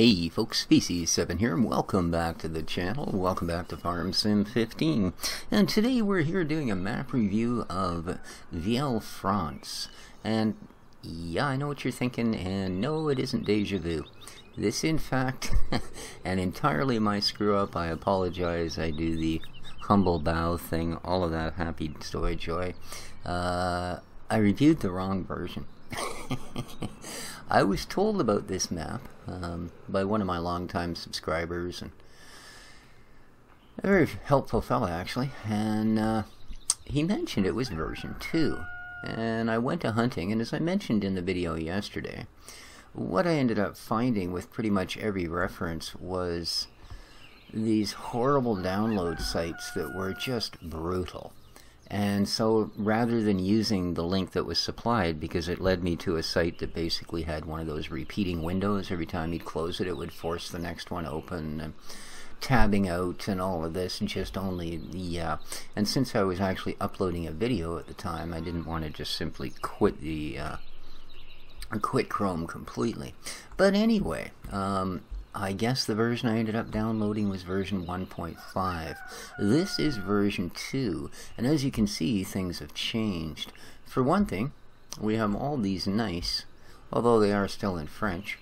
Hey folks, Species7 here, and welcome back to the channel. Welcome back to Farm Sim 15. And today we're here doing a map review of Vieille, France. And yeah, I know what you're thinking, and no, it isn't deja vu. This, in fact, and entirely my screw up. I apologize. I do the humble bow thing, all of that happy soy joy. I reviewed the wrong version. I was told about this map by one of my longtime subscribers, and a very helpful fella actually, and he mentioned it was version 2. And I went to hunting, and as I mentioned in the video yesterday, what I ended up finding with pretty much every reference was these horrible download sites that were just brutal. And so rather than using the link that was supplied, because it led me to a site that basically had one of those repeating windows, every time you'd close it, it would force the next one open, and tabbing out and all of this, and just only the, and since I was actually uploading a video at the time, I didn't want to just simply quit the, quit Chrome completely. But anyway, I guess the version I ended up downloading was version 1.5. This is version 2, and as you can see, things have changed. For one thing, we have all these nice, although they are still in French,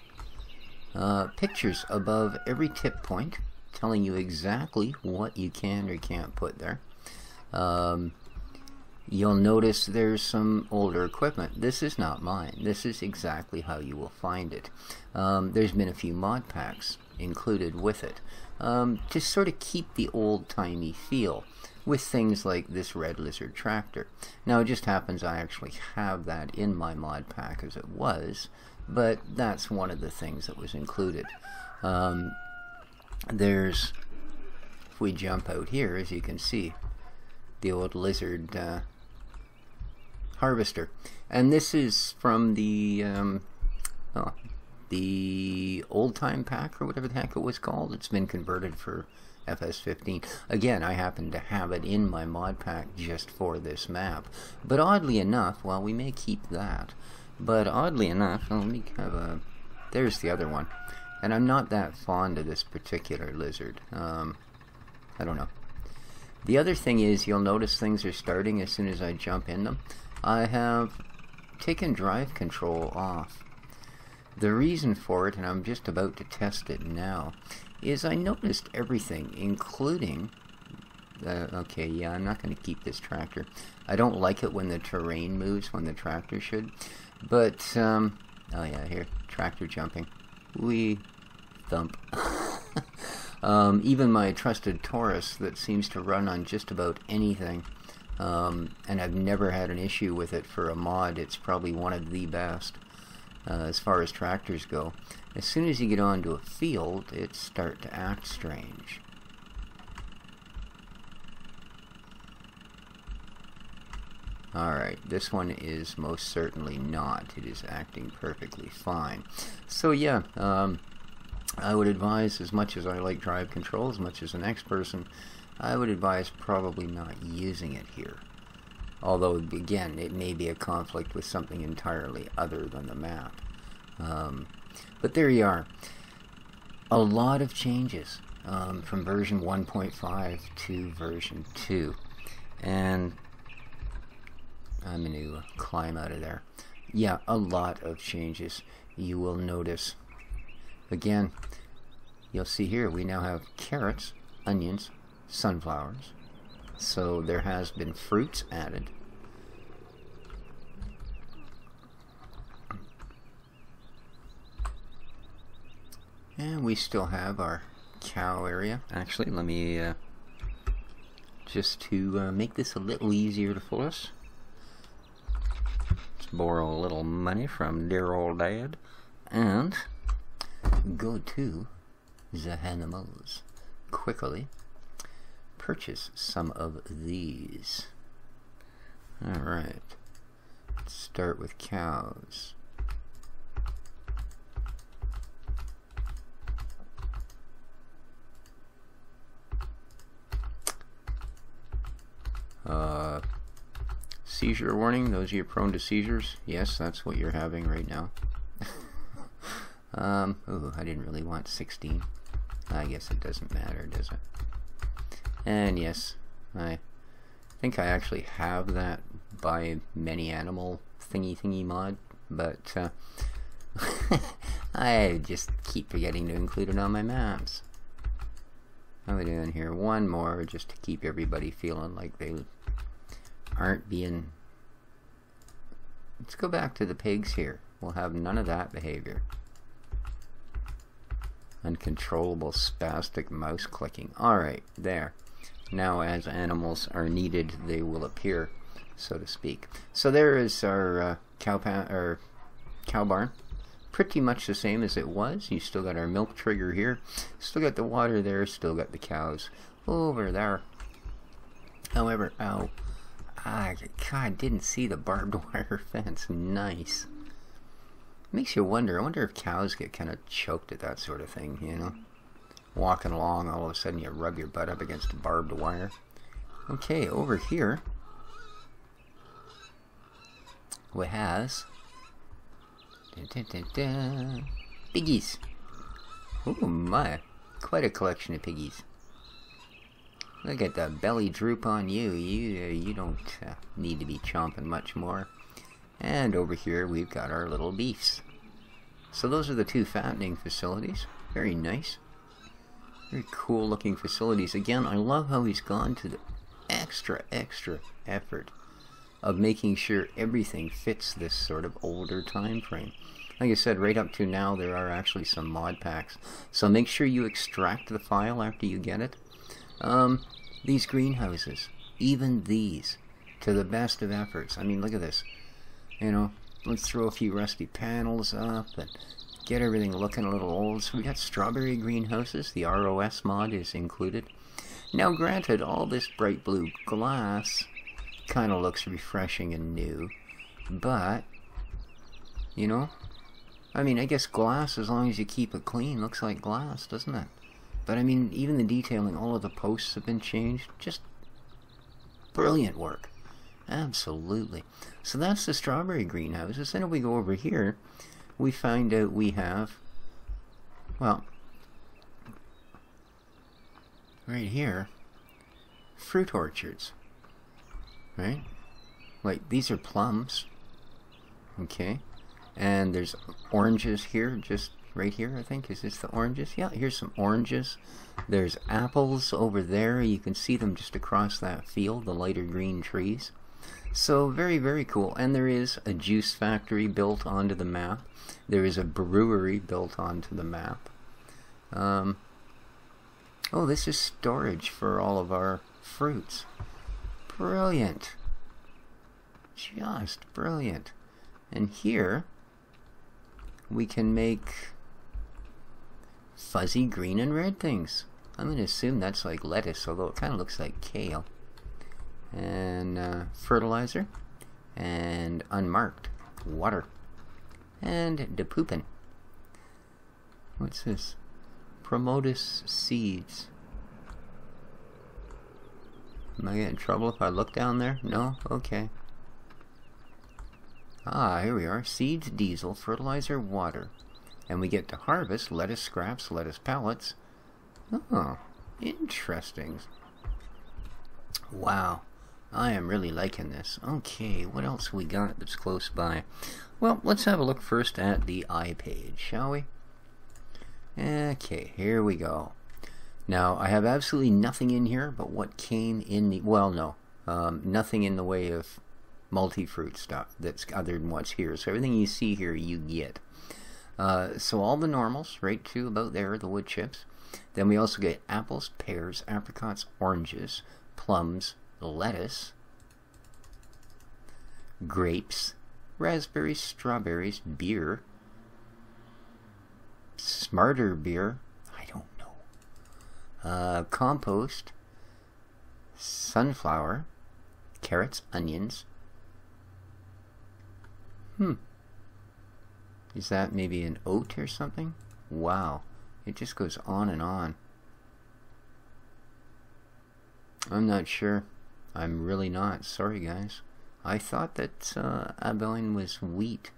pictures above every tip point, telling you exactly what you can or can't put there. You'll notice there's some older equipment. This is not mine. This is exactly how you will find it. There's been a few mod packs included with it to sort of keep the old-timey feel with things like this red lizard tractor. Now it just happens I actually have that in my mod pack as it was, but that's one of the things that was included. There's, if we jump out here, as you can see, the old lizard harvester, and this is from the old time pack or whatever the heck it was called. It's been converted for FS15. Again, I happen to have it in my mod pack just for this map, but oddly enough, well, we may keep that, but oddly enough, let me have a, there's the other one, and I'm not that fond of this particular lizard. I don't know. The other thing is, you'll notice things are starting as soon as I jump in them. I have taken drive control off. The reason for it, and I'm just about to test it now, is I noticed everything, including, okay, yeah, I'm not going to keep this tractor. I don't like it when the terrain moves when the tractor should, but, oh yeah, here, tractor jumping. Wee, thump. Even my trusted Taurus that seems to run on just about anything, and I've never had an issue with it for a mod. It's probably one of the best as far as tractors go. As soon as you get onto a field, it starts to act strange. Alright, this one is most certainly not. It is acting perfectly fine. So yeah, I would advise, as much as I like drive control, as much as the next person, I would advise probably not using it here. Although, again, it may be a conflict with something entirely other than the map. But there you are. A lot of changes from version 1.5 to version 2. And I'm going to climb out of there. Yeah, a lot of changes. You will notice. Again, you'll see here we now have carrots, onions, sunflowers. So there has been fruits added. And we still have our cow area. Actually, let me, just to make this a little easier to follow us, let's borrow a little money from dear old dad and go to the animals quickly. Purchase some of these. Alright, let's start with cows. Seizure warning, those of you prone to seizures, yes, that's what you're having right now. Ooh, I didn't really want 16. I guess it doesn't matter, does it? And yes, I think I actually have that by many animal thingy mod, but I just keep forgetting to include it on my maps. How are we doing here? One more just to keep everybody feeling like they aren't being... Let's go back to the pigs here. We'll have none of that behavior. Uncontrollable spastic mouse clicking. Alright, there. Now as animals are needed, they will appear, so to speak. So there is our cow barn. Pretty much the same as it was. You still got our milk trigger here. Still got the water there. Still got the cows over there. However, ow. God, didn't see the barbed wire fence. Nice. Makes you wonder. I wonder if cows get kind of choked at that sort of thing, you know? Walking along, all of a sudden you rub your butt up against a barbed wire. Okay, over here we has piggies. Oh my, quite a collection of piggies. Look at the belly droop on you. You don't need to be chomping much more. And over here we've got our little beefs. So those are the two fattening facilities. Very nice. Very cool looking facilities. Again, I love how he's gone to the extra effort of making sure everything fits this sort of older time frame. Like I said, right up to now there are actually some mod packs. So make sure you extract the file after you get it. These greenhouses, even these, to the best of efforts. I mean, look at this. You know, let's throw a few rusty panels up and get everything looking a little old. So we got strawberry greenhouses. The ROS mod is included. Now granted, all this bright blue glass kind of looks refreshing and new, but you know, I mean, I guess glass, as long as you keep it clean, looks like glass, doesn't it? But I mean, even the detailing, all of the posts have been changed. Just brilliant work. Absolutely. So that's the strawberry greenhouses. Then if we go over here, we find out we have, well, right here, fruit orchards. Right? Like, these are plums. Okay. And there's oranges here, just right here, I think. Is this the oranges? Yeah, here's some oranges. There's apples over there. You can see them just across that field, the lighter green trees. So very, very cool. And there is a juice factory built onto the map. There is a brewery built onto the map. Oh, this is storage for all of our fruits. Brilliant. Just brilliant. And here we can make fuzzy green and red things. I'm going to assume that's like lettuce, although it kind of looks like kale. And fertilizer. And unmarked water. And the poopin'. What's this? Promotus seeds. Am I getting in trouble if I look down there? No? Okay. Ah, here we are. Seeds, diesel, fertilizer, water. And we get to harvest lettuce scraps, lettuce pellets. Oh, interesting. Wow. I am really liking this. Okay, what else we got that's close by? Well, let's have a look first at the I page, shall we? Okay, here we go. Now, I have absolutely nothing in here but what came in the... Well, no. Nothing in the way of multi-fruit stuff that's other than what's here. So everything you see here, you get. So all the normals, right to about there, the wood chips. Then we also get apples, pears, apricots, oranges, plums, lettuce, grapes, raspberries, strawberries, beer, smarter beer, I don't know, compost, sunflower, carrots, onions. Is that maybe an oat or something? Wow, it just goes on and on. I'm not sure. I'm really not. Sorry, guys. I thought that Aboyne was wheat.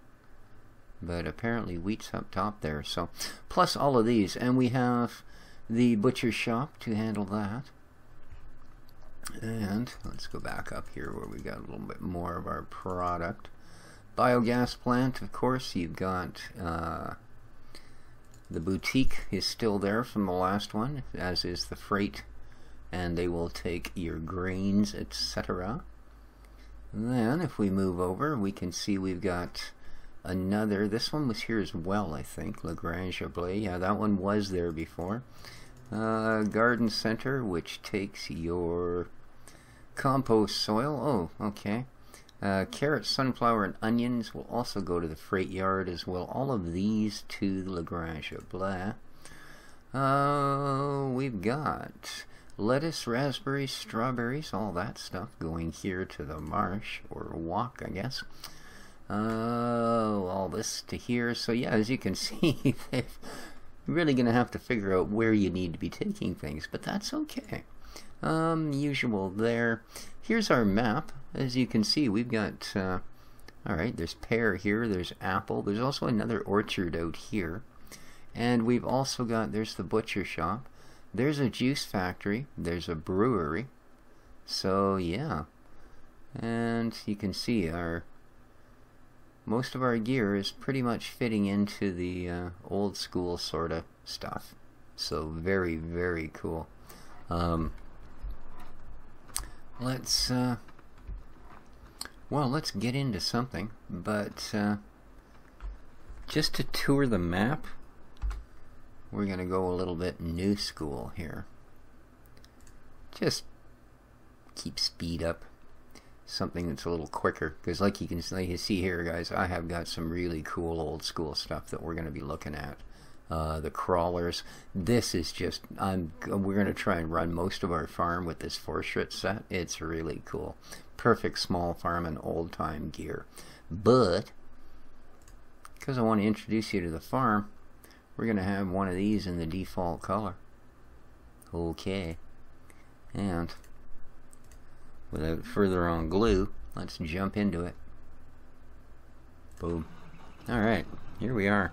but apparently wheat's up top there. So plus all of these, and we have the butcher shop to handle that. And let's go back up here where we got a little bit more of our product. Biogas plant, of course. You've got the boutique is still there from the last one, as is the freight, and they will take your grains, etc. Then if we move over, we can see we've got another, this one was here as well, I think, La Grange Blé. Yeah, that one was there before. Garden center, which takes your compost soil. Oh, okay. Carrots, sunflower, and onions will also go to the freight yard as well. All of these to La Grange Blé. We've got lettuce, raspberries, strawberries, all that stuff going here to the marsh, or walk, I guess. All this to here. So yeah, as you can see, they're really going to have to figure out where you need to be taking things, but that's okay. Usual there. Here's our map. As you can see, we've got, alright, there's pear here, there's apple, there's also another orchard out here. And we've also got, there's the butcher shop, there's a juice factory, there's a brewery. So, yeah. And you can see most of our gear is pretty much fitting into the old school sort of stuff. So, very, very cool. Let's get into something, but just to tour the map, we're going to go a little bit new school here. Just keep speed up, something that's a little quicker, because like you see here, guys, I have got some really cool old school stuff that we're going to be looking at. The crawlers. This is just, we're going to try and run most of our farm with this 4-shrit set. It's really cool. Perfect small farm and old time gear. But because I want to introduce you to the farm, we're going to have one of these in the default color. Okay. And without further on glue, let's jump into it. Boom. Alright, here we are.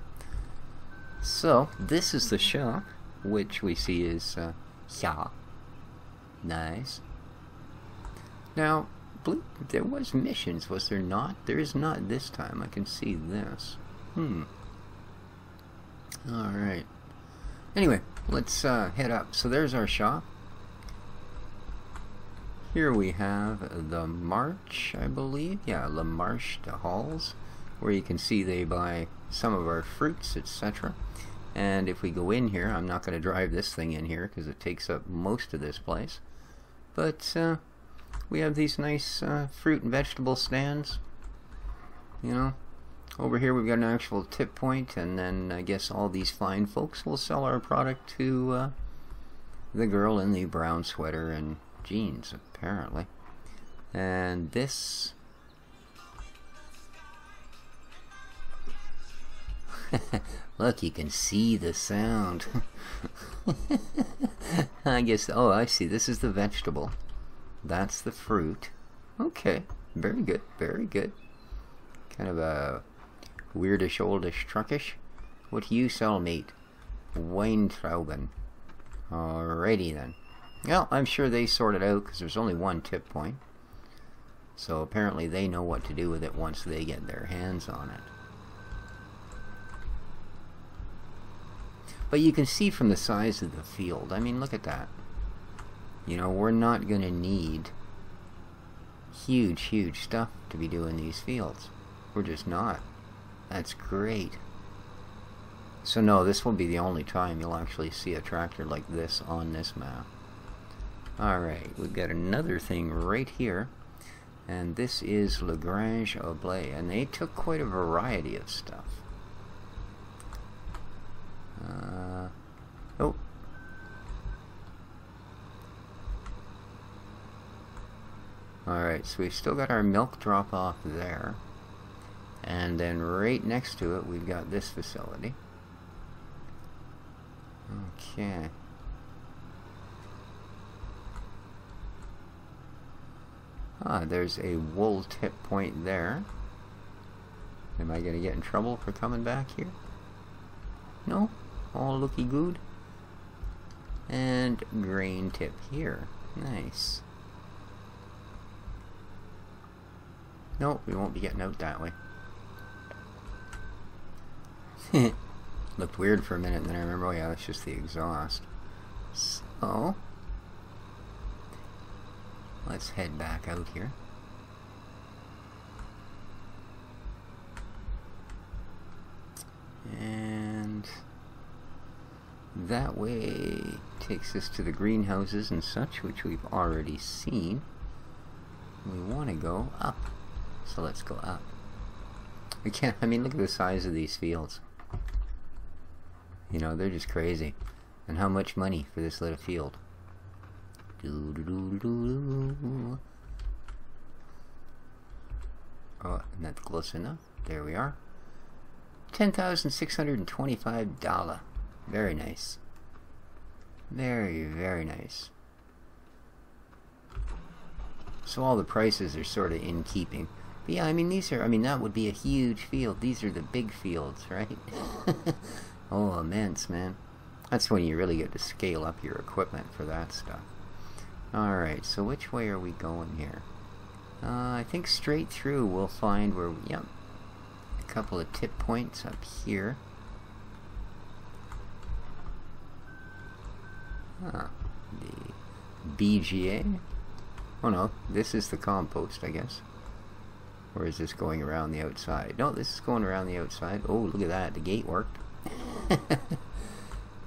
So, this is the shop, which we see is, nice. Now, there was missions, was there not? There is not this time. I can see this. Alright. Anyway, let's head up. So there's our shop. Here we have the March, I believe. Yeah, La Marche de Halles, where you can see they buy some of our fruits, etc. And if we go in here, I'm not going to drive this thing in here because it takes up most of this place. But we have these nice fruit and vegetable stands. You know, over here we've got an actual tip point, and then I guess all these fine folks will sell our product to the girl in the brown sweater and jeans, apparently. And this... Look, you can see the sound. I guess, oh, I see. This is the vegetable. That's the fruit. Okay, very good, very good. Kind of a weirdish, oldish, truckish. What do you sell, mate? Weintrauben. Alrighty then. Well, I'm sure they sort it out because there's only one tip point. So apparently they know what to do with it once they get their hands on it. But you can see from the size of the field, I mean, look at that. You know, we're not going to need huge, huge stuff to be doing these fields. We're just not. That's great. So no, this will be the only time you'll actually see a tractor like this on this map. Alright, we've got another thing right here. And this is La Grange Blé, and they took quite a variety of stuff. Oh. Alright, so we've still got our milk drop off there. And then right next to it, we've got this facility. Okay. There's a wool tip point there. Am I going to get in trouble for coming back here? No? All looky good. And grain tip here. Nice. Nope, we won't be getting out that way. Looked weird for a minute, and then I remember, oh yeah, that's just the exhaust. So, let's head back out here. And that way takes us to the greenhouses and such, which we've already seen. We want to go up, so let's go up. We can't, I mean, look at the size of these fields. You know, they're just crazy. And how much money for this little field? Oh, isn't that close enough? There we are. $10,625. Very nice. Very, very nice. So all the prices are sort of in keeping. But yeah, I mean, these are, I mean, that would be a huge field. These are the big fields, right? Oh, immense, man. That's when you really get to scale up your equipment for that stuff. Alright, so which way are we going here? I think straight through we'll find where, yep, a couple of tip points up here. The BGA. Oh no, this is the compost, I guess. Or is this going around the outside? No, this is going around the outside. Oh, look at that, the gate worked.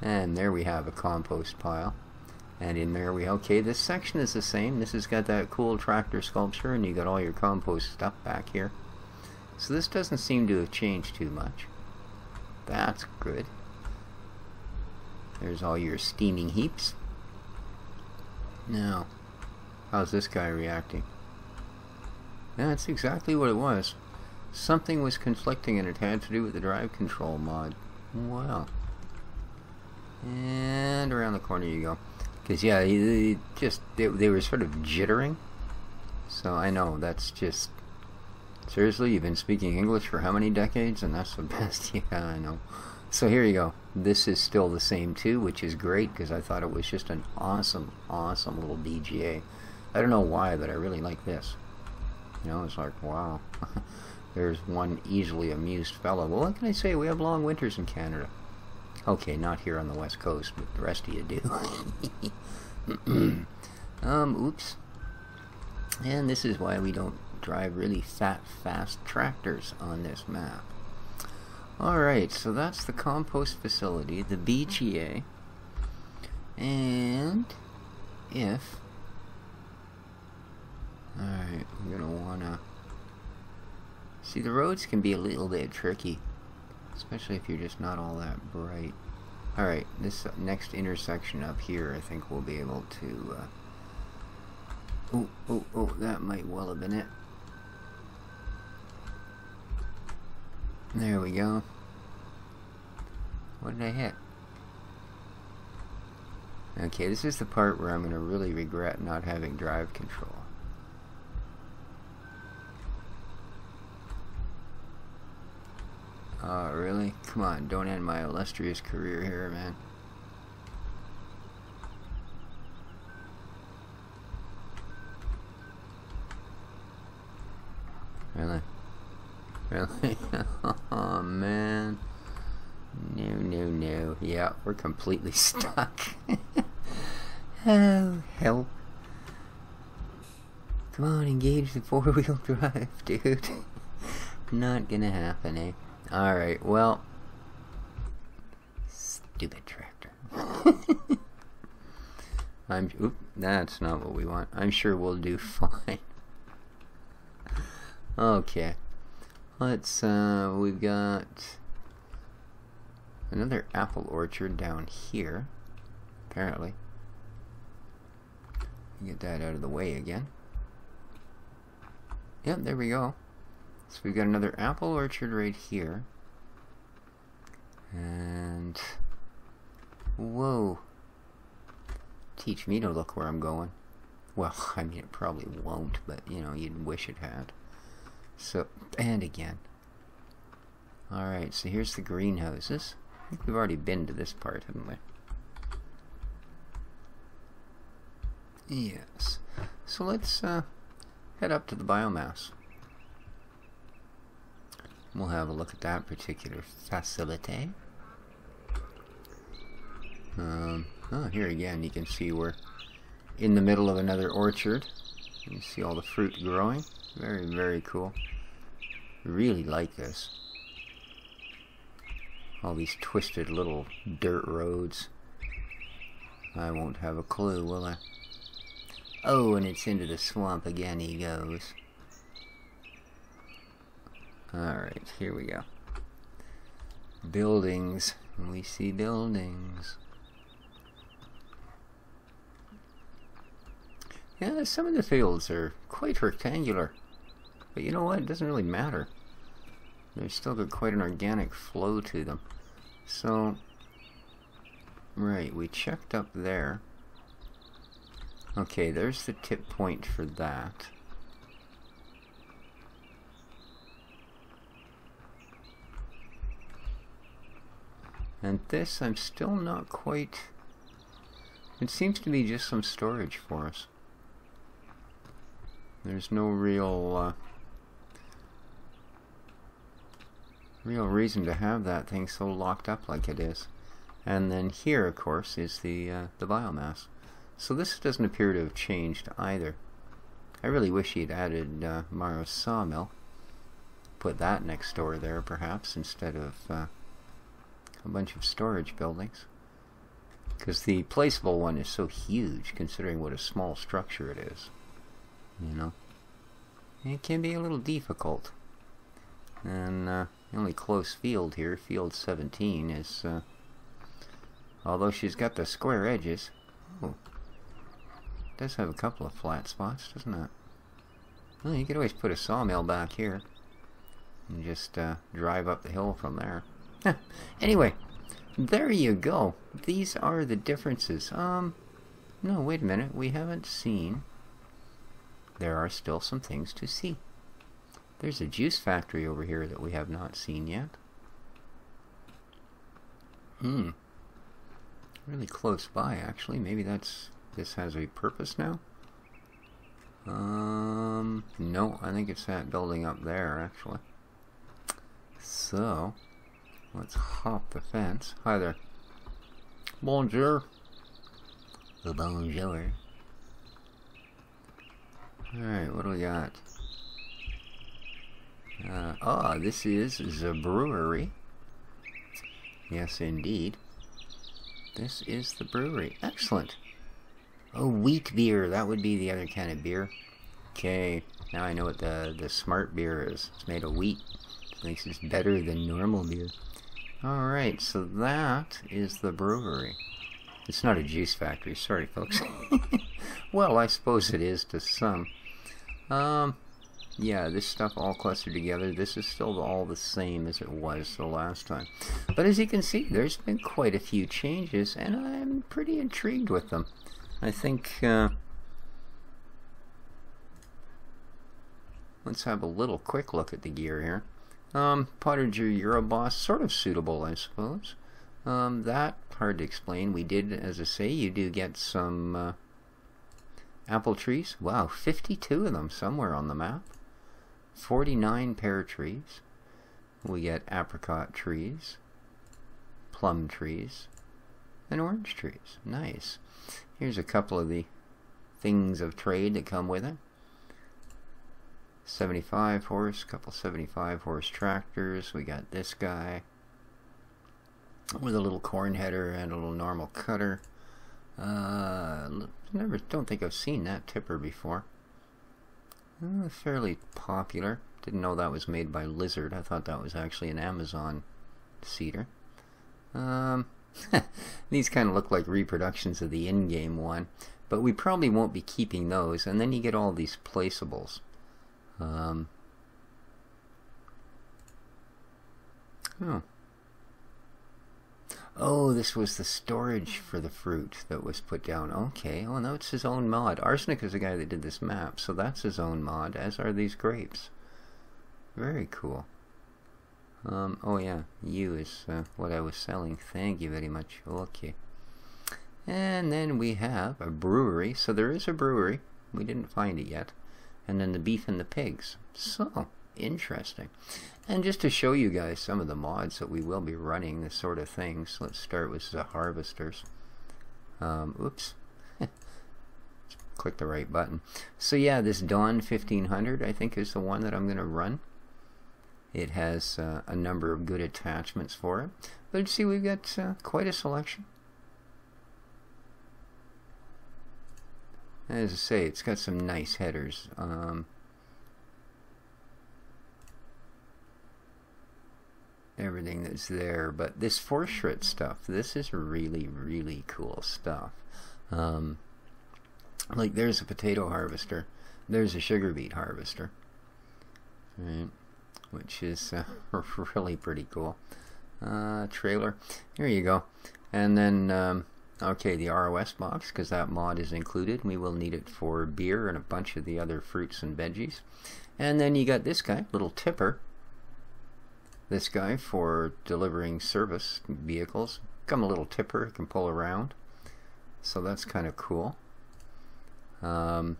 And there we have a compost pile. And in there we, okay, this section is the same. This has got that cool tractor sculpture, and you got all your compost stuff back here. So this doesn't seem to have changed too much. That's good. There's all your steaming heaps. Now, how's this guy reacting? Yeah, that's exactly what it was. Something was conflicting, and it had to do with the drive control mod. Wow. And around the corner you go. Because, yeah, they were sort of jittering. So, I know, that's just... Seriously, you've been speaking English for how many decades? And that's the best? Yeah, I know. So, here you go. This is still the same, too, which is great, because I thought it was just an awesome, awesome little BGA. I don't know why, but I really like this. You know, it's like, wow. There's one easily amused fellow. Well, what can I say? We have long winters in Canada. Okay, not here on the West Coast, but the rest of you do. Oops. And this is why we don't drive really fast tractors on this map. Alright, so that's the compost facility, the BGA. And if... Alright, we're gonna wanna... See, the roads can be a little bit tricky. Especially if you're just not all that bright. Alright, this next intersection up here, I think we'll be able to... Oh, that might well have been it. There we go. What did I hit? Okay, this is the part where I'm going to really regret not having drive control. Oh, really? Come on, don't end my illustrious career here, man. Really? Really? Oh, man. No. Yeah, we're completely stuck. Oh, help. Come on, engage the four-wheel drive, dude. Not gonna happen, eh? Alright, well... Stupid tractor. Oop, that's not what we want. I'm sure we'll do fine. Okay. Let's, we've got... another apple orchard down here. Apparently. Get that out of the way again. Yep, there we go. So we've got another apple orchard right here. And... whoa. Teach me to look where I'm going. Well, I mean, it probably won't, but, you know, you'd wish it had. So, and again. Alright, so here's the greenhouses. I think we've already been to this part, haven't we? Yes. So let's head up to the biomass. We'll have a look at that particular facility. Oh, here again you can see we're in the middle of another orchard. You see all the fruit growing. Very, very cool. Really like this. All these twisted little dirt roads. I won't have a clue, will I? Oh, and it's into the swamp again he goes. Alright, here we go. Buildings. We see buildings. Yeah, some of the fields are quite rectangular. But you know what? It doesn't really matter. They've still got quite an organic flow to them. So, right, we checked up there. Okay, there's the tip point for that. And this, I'm still not quite... It seems to be just some storage for us. There's no real reason to have that thing so locked up like it is. And then here, of course, is the biomass. So this doesn't appear to have changed either. I really wish he'd added Maro's sawmill. Put that next door there, perhaps, instead of a bunch of storage buildings. Because the placeable one is so huge, considering what a small structure it is. You know, it can be a little difficult. And the only close field here, field 17, is although she's got the square edges. Oh, it does have a couple of flat spots, doesn't it? Well, you could always put a sawmill back here and just drive up the hill from there. Anyway, there you go. These are the differences. No, wait a minute, we haven't seen. There are still some things to see. There's a juice factory over here that we have not seen yet. Really close by, actually. Maybe this has a purpose now? No, I think it's that building up there, actually. So, let's hop the fence. Hi there. Bonjour. Bonjour. Alright, what do we got? This is the brewery. Yes, indeed. This is the brewery. Excellent. Oh, wheat beer. That would be the other kind of beer. Okay, now I know what the smart beer is. It's made of wheat. It makes it better than normal beer. Alright, so that is the brewery. It's not a juice factory. Sorry, folks. Well, I suppose it is to some. Yeah, this stuff all clustered together. This is still all the same as it was the last time. But as you can see, there's been quite a few changes, and I'm pretty intrigued with them. I think, let's have a little quick look at the gear here. Pottinger Euroboss, sort of suitable, I suppose. That, hard to explain. We did, as I say, you do get some apple trees. Wow, 52 of them somewhere on the map. 49 pear trees. We get apricot trees, plum trees, and orange trees. Nice. Here's a couple of the things of trade that come with it. 75 horse, couple 75 horse tractors. We got this guy with a little corn header and a little normal cutter. Don't think I've seen that tipper before. Fairly popular. Didn't know that was made by Lizard. I thought that was actually an Amazon seeder. These kind of look like reproductions of the in-game one, but we probably won't be keeping those. And then you get all these placeables. Oh, this was the storage for the fruit that was put down. Okay, oh, no, it's his own mod. Arsenic is the guy that did this map, so that's his own mod, as are these grapes. Very cool. Oh yeah, you is what I was selling. Thank you very much. Okay. And then we have a brewery. So there is a brewery. We didn't find it yet. And then the beef and the pigs. So, interesting. And just to show you guys some of the mods that we will be running, this sort of things. Let's start with the harvesters. Oops. Click the right button. So yeah, this Dawn 1500 I think is the one that I'm going to run. It has a number of good attachments for it. But see, we've got quite a selection. As I say, it's got some nice headers. Everything that's there, but this Fortschritt stuff, this is really, really cool stuff. Like there's a potato harvester, there's a sugar beet harvester, right? Which is really pretty cool. Trailer, here you go. And then okay, the ROS box, because that mod is included. We will need it for beer and a bunch of the other fruits and veggies. And then you got this guy, little tipper. This guy for delivering service vehicles. Come a little tipper, can pull around. So that's kind of cool. And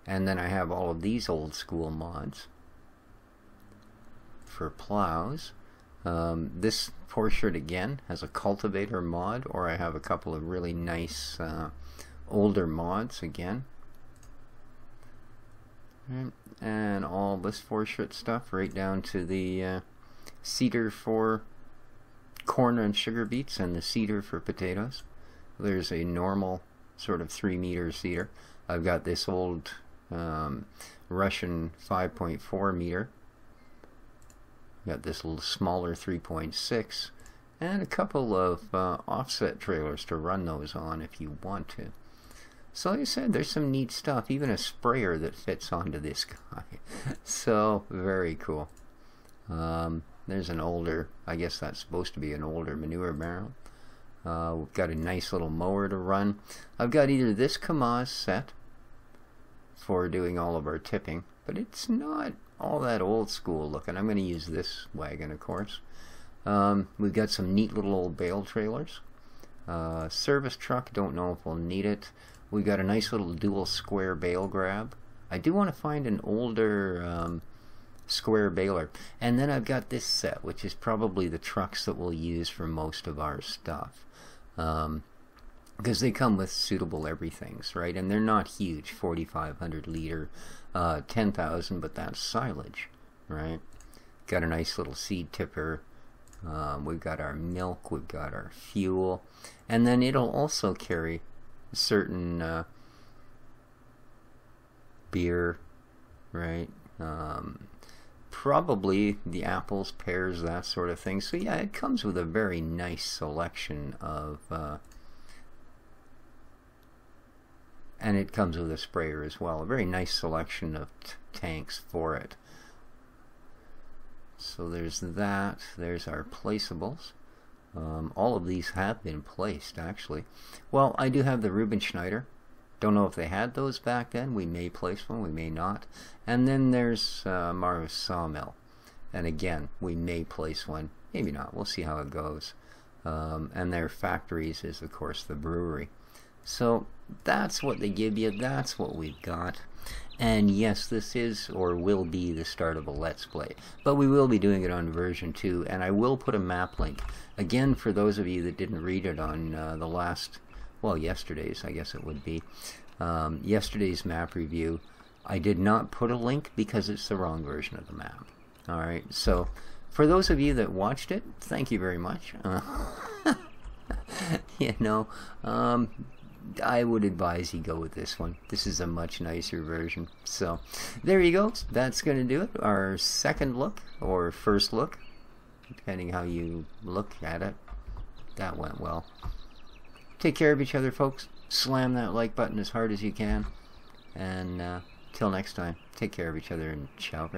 then I have all of these old school mods for plows. This Fortschritt again has a cultivator mod, or I have a couple of really nice older mods again. And all this Fortschritt stuff right down to the seeder for corn and sugar beets and the seeder for potatoes. There's a normal sort of 3-meter seeder. I've got this old Russian 5.4 meter. Got this little smaller 3.6 and a couple of offset trailers to run those on if you want to. So like I said, there's some neat stuff, even a sprayer that fits onto this guy. So very cool. There's an older, I guess that's supposed to be an older manure barrel. We've got a nice little mower to run. I've got either this Kamaz set for doing all of our tipping, but it's not all that old school looking. I'm going to use this wagon, of course. We've got some neat little old bale trailers. Service truck, don't know if we'll need it. We've got a nice little dual square bale grab. I do want to find an older square baler. And then I've got this set, which is probably the trucks that we'll use for most of our stuff. Because they come with suitable everythings, right? And they're not huge, 4,500 liter, 10,000, but that's silage, right? Got a nice little seed tipper. We've got our milk, we've got our fuel, and then it'll also carry certain beer, right? Probably the apples, pears, that sort of thing. So yeah, it comes with a very nice selection of and it comes with a sprayer as well. A very nice selection of tanks for it. So there's that. There's our placeables. All of these have been placed, actually. Well, I do have the Reuben Schneider. Don't know if they had those back then. We may place one, we may not. And then there's Marv's Sawmill. And again, we may place one, maybe not. We'll see how it goes. And their factories is, of course, the brewery. So that's what they give you. That's what we've got. And yes, this is or will be the start of a Let's Play. But we will be doing it on version 2. And I will put a map link. Again, for those of you that didn't read it on the last, well, yesterday's, I guess it would be. Yesterday's map review. I did not put a link because it's the wrong version of the map. Alright, so for those of you that watched it, thank you very much. You know, I would advise you go with this one. This is a much nicer version. So there you go. That's going to do it. Our second look, or first look, depending how you look at it. That went well. Take care of each other, folks. Slam that like button as hard as you can. And till next time, take care of each other and ciao.